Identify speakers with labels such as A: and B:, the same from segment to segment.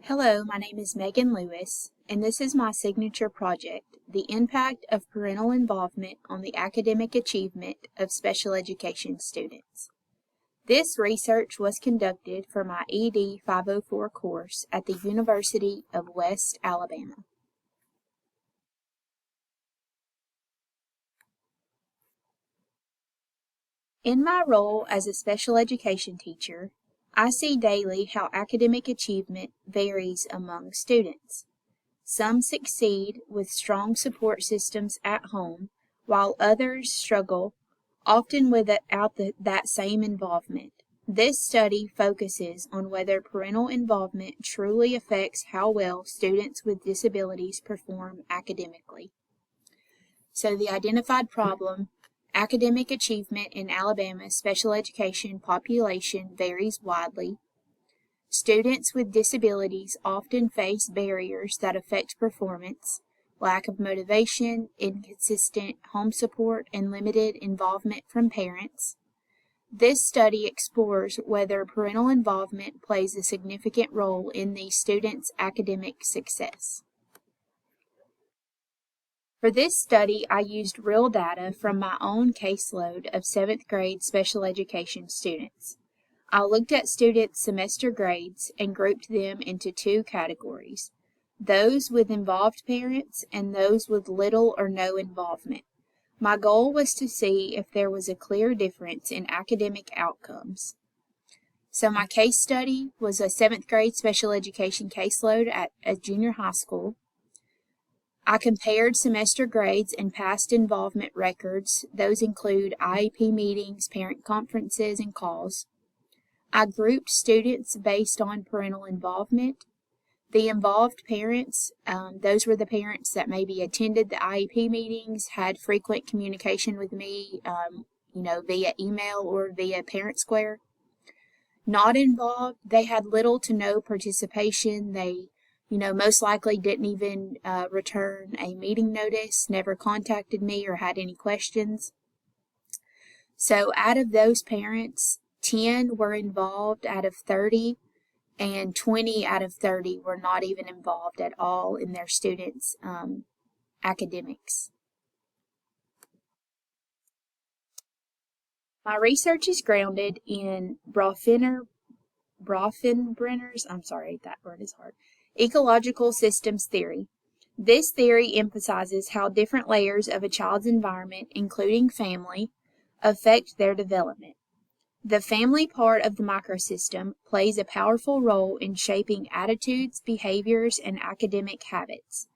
A: Hello, my name is Megan Lewis, and this is my signature project, The Impact of Parental Involvement on the Academic Achievement of Special Education Students. This research was conducted for my ED 504 course at the University of West Alabama. In my role as a special education teacher, I see daily how academic achievement varies among students. Some succeed with strong support systems at home, while others struggle, often without that same involvement. This study focuses on whether parental involvement truly affects how well students with disabilities perform academically. So the identified problem: academic achievement in Alabama's special education population varies widely. Students with disabilities often face barriers that affect performance, lack of motivation, inconsistent home support, and limited involvement from parents. This study explores whether parental involvement plays a significant role in these students' academic success. For this study, I used real data from my own caseload of 7th grade special education students. I looked at students' semester grades and grouped them into two categories: those with involved parents and those with little or no involvement. My goal was to see if there was a clear difference in academic outcomes. So my case study was a 7th grade special education caseload at a junior high school. I compared semester grades and past involvement records. Those include IEP meetings, parent conferences, and calls. I grouped students based on parental involvement. The involved parents, those were the parents that maybe attended the IEP meetings, had frequent communication with me, via email or via Parent Square. Not involved, they had little to no participation. They most likely didn't even return a meeting notice, never contacted me or had any questions. So out of those parents, 10 were involved out of 30, and 20 out of 30 were not even involved at all in their students' academics. My research is grounded in Bronfenbrenner's, that word is hard, ecological systems theory. This theory emphasizes how different layers of a child's environment, including family, affect their development. The family part of the microsystem plays a powerful role in shaping attitudes, behaviors, and academic habits.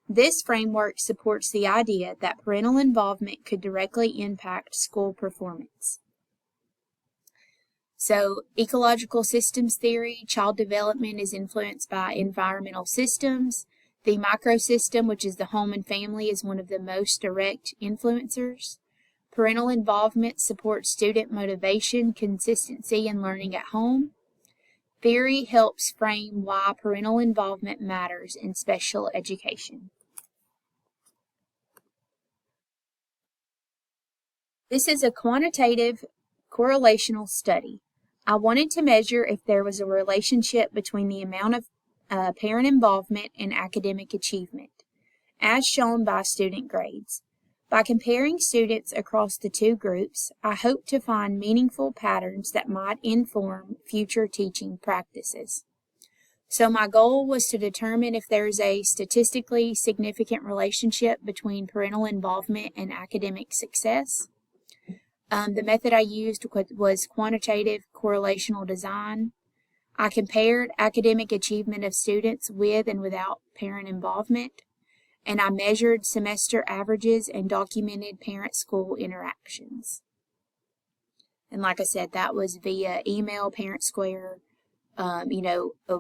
A: This framework supports the idea that parental involvement could directly impact school performance. So, ecological systems theory: child development is influenced by environmental systems. The microsystem, which is the home and family, is one of the most direct influencers. Parental involvement supports student motivation, consistency, and learning at home. Theory helps frame why parental involvement matters in special education. This is a quantitative correlational study. I wanted to measure if there was a relationship between the amount of parent involvement and academic achievement, as shown by student grades. By comparing students across the two groups, I hope to find meaningful patterns that might inform future teaching practices. So my goal was to determine if there's a statistically significant relationship between parental involvement and academic success. The method I used was quantitative correlational design. I compared academic achievement of students with and without parent involvement, and I measured semester averages and documented parent-school interactions. And like I said, that was via email, Parent Square, a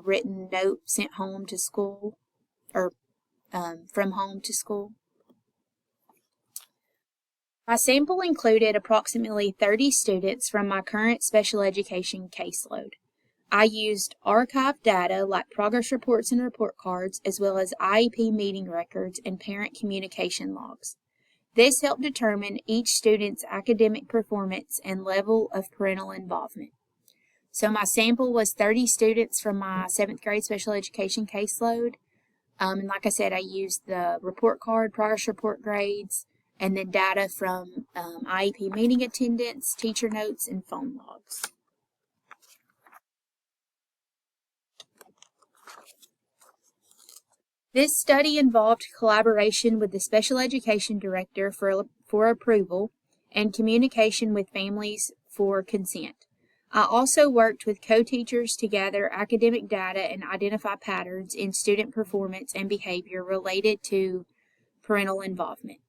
A: written note sent home to school, or from home to school. My sample included approximately 30 students from my current special education caseload. I used archived data like progress reports and report cards, as well as IEP meeting records and parent communication logs. This helped determine each student's academic performance and level of parental involvement. So my sample was 30 students from my 7th grade special education caseload. And like I said, I used the report card, progress report grades, and then data from IEP meeting attendance, teacher notes, and phone logs. This study involved collaboration with the special education director for approval and communication with families for consent. I also worked with co-teachers to gather academic data and identify patterns in student performance and behavior related to parental involvement.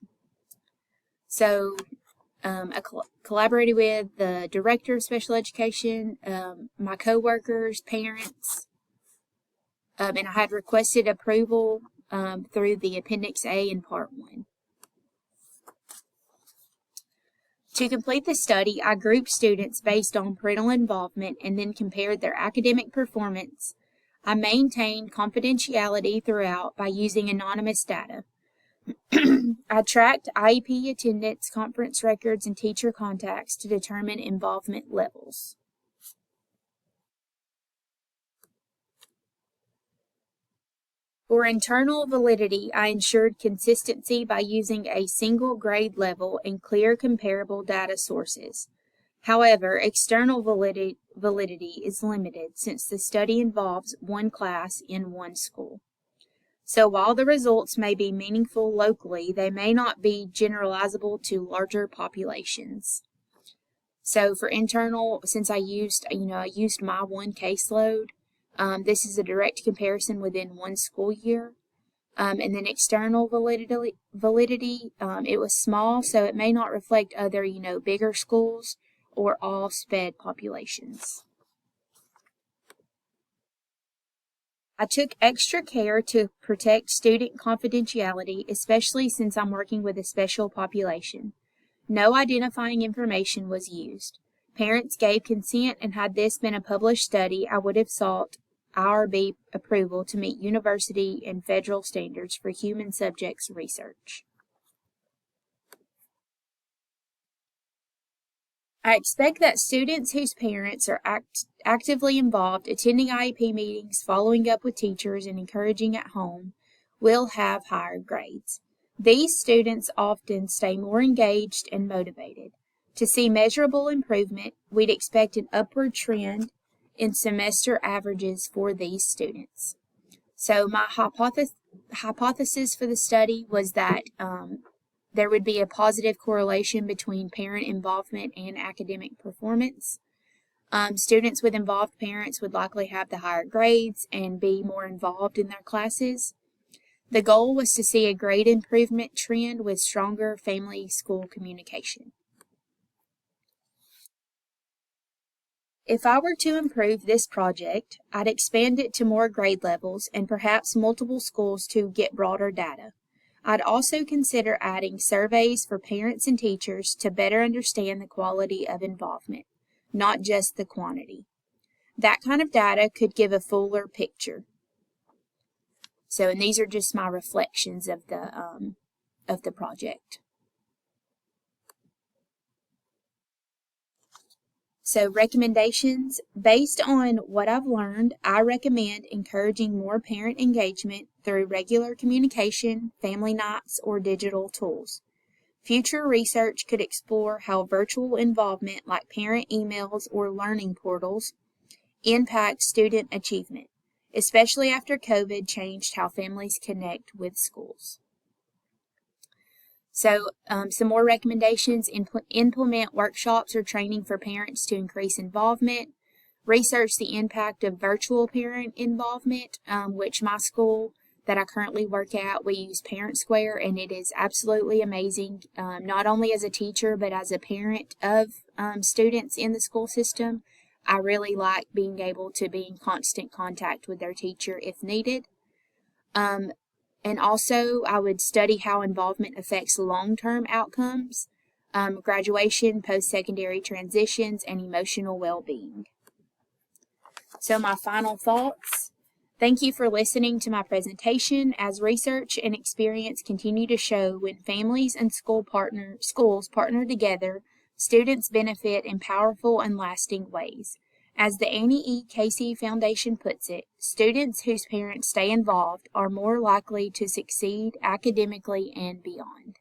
A: So I collaborated with the director of special education, my co-workers, parents, and I had requested approval through the Appendix A in Part 1. To complete the study, I grouped students based on parental involvement and then compared their academic performance. I maintained confidentiality throughout by using anonymous data. I tracked IEP attendance, conference records, and teacher contacts to determine involvement levels. For internal validity, I ensured consistency by using a single grade level and clear comparable data sources. However, external validity is limited since the study involves one class in one school. So while the results may be meaningful locally, they may not be generalizable to larger populations. So for internal, since I used my one caseload, this is a direct comparison within one school year. And then external validity, it was small, so it may not reflect other, bigger schools or all SPED populations. I took extra care to protect student confidentiality, especially since I'm working with a special population. No identifying information was used. Parents gave consent, and had this been a published study, I would have sought IRB approval to meet university and federal standards for human subjects research. I expect that students whose parents are actively involved, attending IEP meetings, following up with teachers, and encouraging at home, will have higher grades. These students often stay more engaged and motivated. To see measurable improvement, we'd expect an upward trend in semester averages for these students. So my hypothesis for the study was that there would be a positive correlation between parent involvement and academic performance. Students with involved parents would likely have the higher grades and be more involved in their classes. The goal was to see a grade improvement trend with stronger family-school communication. If I were to improve this project, I'd expand it to more grade levels and perhaps multiple schools to get broader data. I'd also consider adding surveys for parents and teachers to better understand the quality of involvement, not just the quantity. That kind of data could give a fuller picture. So, and these are just my reflections of the project. So recommendations, based on what I've learned, I recommend encouraging more parent engagement through regular communication, family nights, or digital tools. Future research could explore how virtual involvement like parent emails or learning portals impact student achievement, especially after COVID changed how families connect with schools. So some more recommendations: implement workshops or training for parents to increase involvement. Research the impact of virtual parent involvement, which my school that I currently work at, we use Parent Square, and it is absolutely amazing, not only as a teacher, but as a parent of students in the school system. I really like being able to be in constant contact with their teacher if needed. And also, I would study how involvement affects long-term outcomes, graduation, post-secondary transitions, and emotional well-being. So my final thoughts. Thank you for listening to my presentation. As research and experience continue to show, when families and schools partner together, students benefit in powerful and lasting ways. As the Annie E. Casey Foundation puts it, students whose parents stay involved are more likely to succeed academically and beyond.